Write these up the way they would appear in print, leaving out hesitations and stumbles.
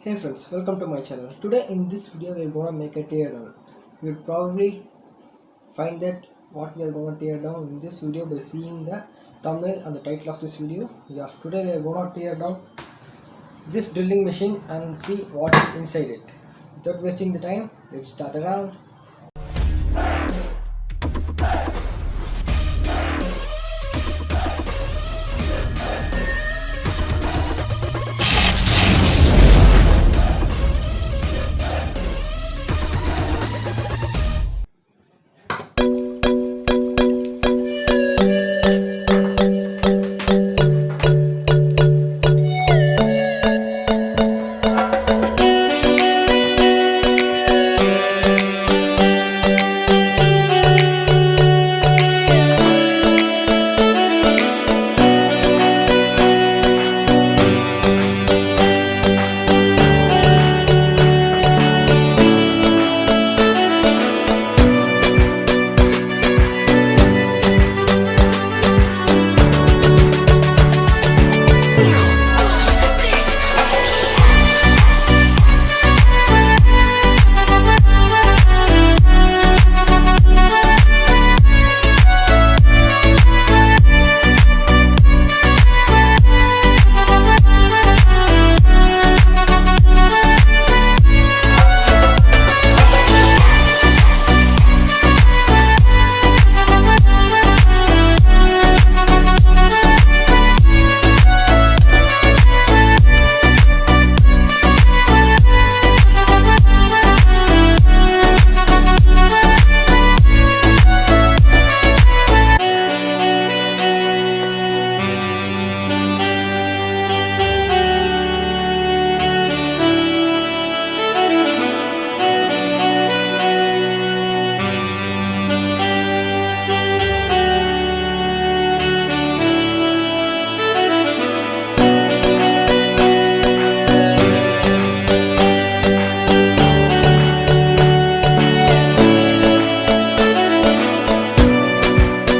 Hey friends, welcome to my channel. Today in this video we are gonna make a teardown. You'll probably find that what we are gonna tear down in this video by seeing the thumbnail and the title of this video. Yeah, today we are gonna tear down this drilling machine and see what is inside it. Without wasting the time, let's start around.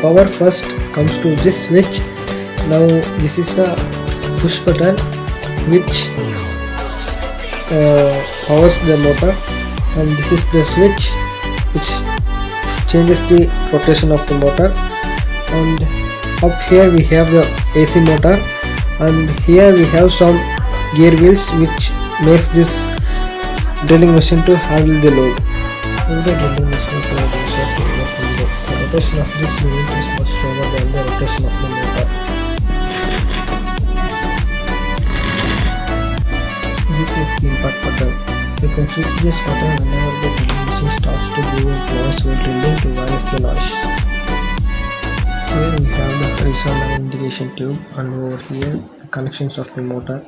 Power first comes to this switch. Now this is a push button which powers the motor, and this is the switch which changes the rotation of the motor. And up here we have the AC motor, and here we have some gear wheels which makes this drilling machine to handle the load. The drilling machine is the rotation of this unit is much slower than the rotation of the motor. This is the impact button. You can switch this button whenever the drilling machine starts to give noise while drilling to vanish the noise. Here we have the horizontal indication tube, and over here the connections of the motor.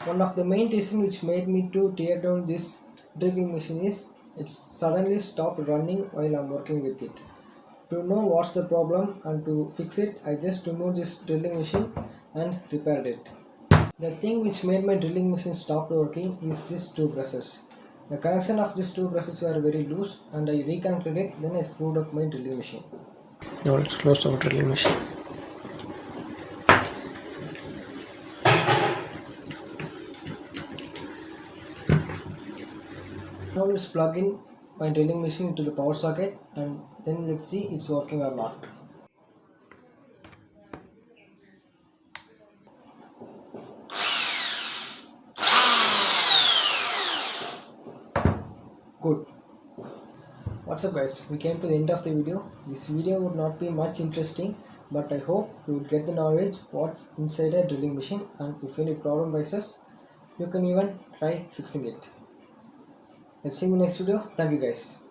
One of the main reasons which made me to tear down this drilling machine is it suddenly stopped running while I'm working with it. To know what's the problem and to fix it, I just removed this drilling machine and repaired it. The thing which made my drilling machine stop working is these two brushes. The connection of these two brushes were very loose, and I reconnected it, then I screwed up my drilling machine. Now let's close our drilling machine. Now let's plug in my drilling machine into the power socket, and then let's see it's working or not. Good. What's up guys, we came to the end of the video. This video would not be much interesting, but I hope you would get the knowledge what's inside a drilling machine, and if any problem arises you can even try fixing it. Let's see you in the next video. Thank you guys.